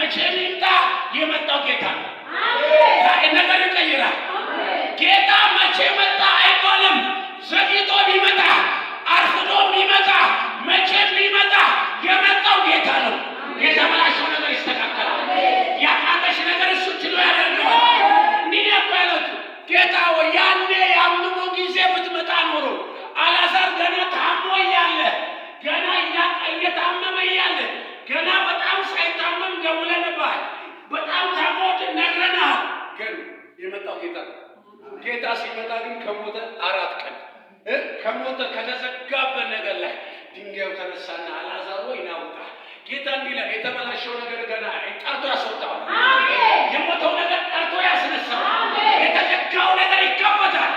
መቼ ይምጣ የመጣው ጌታ ነው። ነገር ይቀይራል። ጌታ መቼ መጣ አይባልም። ዘግይቶ ቢመጣ አርፍዶ ቢመጣ መቼ ቢመጣ የመጣው ጌታ ነው። የተበላሸው ነገር ይስተካከላል። ያቃተሽ ነገር እሱ ችሎ ያደርገዋል። እንዲህ ያባሉት ጌታ ወይ ያኔ ያምኑ ጊዜ ብትመጣ ኖሮ አልዓዛር ገና ታሞ እያለ ገና እየታመመ እያለ ገና በጣም ሳይታመም ደውለንብሃል። በጣም ታሞት ነግረናል። ግን የመጣው ጌታ ነው። ጌታ ሲመጣ ግን ከሞተ 4 ቀን ከሞተ ከተዘጋበት ነገር ላይ ድንጋዩ ተነሳና አልዓዛር ሆይ ና ውጣ። ጌታ እንዲህ ይላል፣ የተበላሸው ነገር ገና ጠርቶ ያስወጣዋል። የሞተው ነገር ጠርቶ ያስነሳዋል። የተዘጋው ነገር ይከፈታል።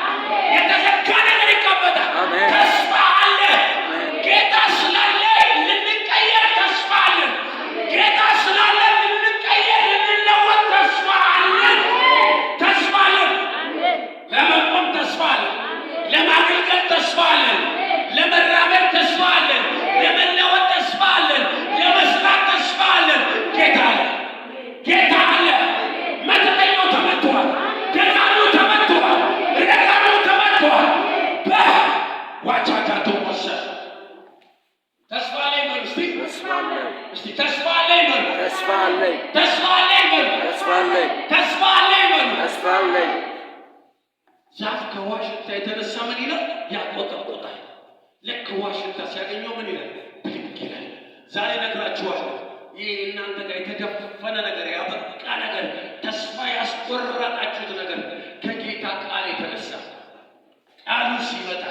የተዘጋ ነገር ይከፈታል። ተስፋ አለ። ጌታ ስላለ ልንቀየር ተስፋ አለን። ጌታ ስላለ ልንቀየር ልንለወጥ ተስፋ አለን። ተስፋ አለን። ለመቆም ተስፋ አለን። ለማገልገል ተስፋ አለን። ለመራመድ ተስፋ አለን። ለመለወጥ ተስፋ አለን። ለመስራት ተስፋ አለን። ጌታ አለ። ጌታ አለ። መተተኛው ተመቷል። ደጋሚው ተመቷል። ረጋሚው ተመቷል። በዋቻቻቶ ወሰደ። ተስፋ አለኝ በሉ እስቲ። ተስፋ አለኝ በሉ። ተስፋ አለኝ። ተስፋ አለኝ በሉ። ተስፋ አለኝ። ተስፋ አለኝ በሉ። ተስፋ አለኝ። ዛፍ ከዋሽንታ የተነሳ ምን ይላል? ያቆጠቆጣል። ልክ ዋሽንታ ሲያገኘው ምን ይላል? ብድግ ይላል። ዛሬ ነግራችኋለሁ። ይህ እናንተ ጋር የተደፈነ ነገር፣ ያበቃ ነገር፣ ተስፋ ያስቆረጣችሁት ነገር ከጌታ ቃል የተነሳ ቃሉ ሲመጣ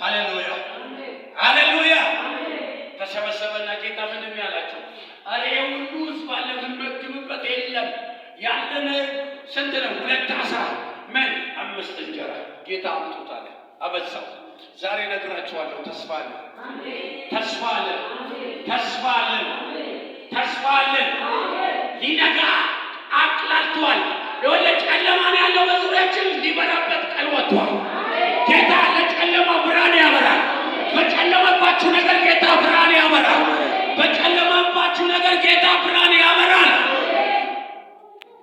ሃሌሉያ ሃሌሉያ ተሰበሰበና ጌታ ምንም ያላቸው አረ የሁሉ ሕዝብ አለ ብንመግብበት የለም ያለን ስንት ነው? 2 ዓሣ ምን 5 እንጀራ ጌታ አምጡት አለ። አበዛው። ዛሬ ነግራችኋለሁ። ተስፋ አለ። ተስፋ አለ። ተስፋ አለ። ተስፋ አለ። ሊነጋ አቅላልቷል። የወለ ጨለማ ነው ያለው በዙሪያችን። ሊበራበት ቀን ወጥቷል። ጌታ ለጨለማ ብርሃን ያበራል። በጨለማባችሁ ነገር ጌታ ብርሃን ያበራል። በጨለማባችሁ ነገር ጌታ ብርሃን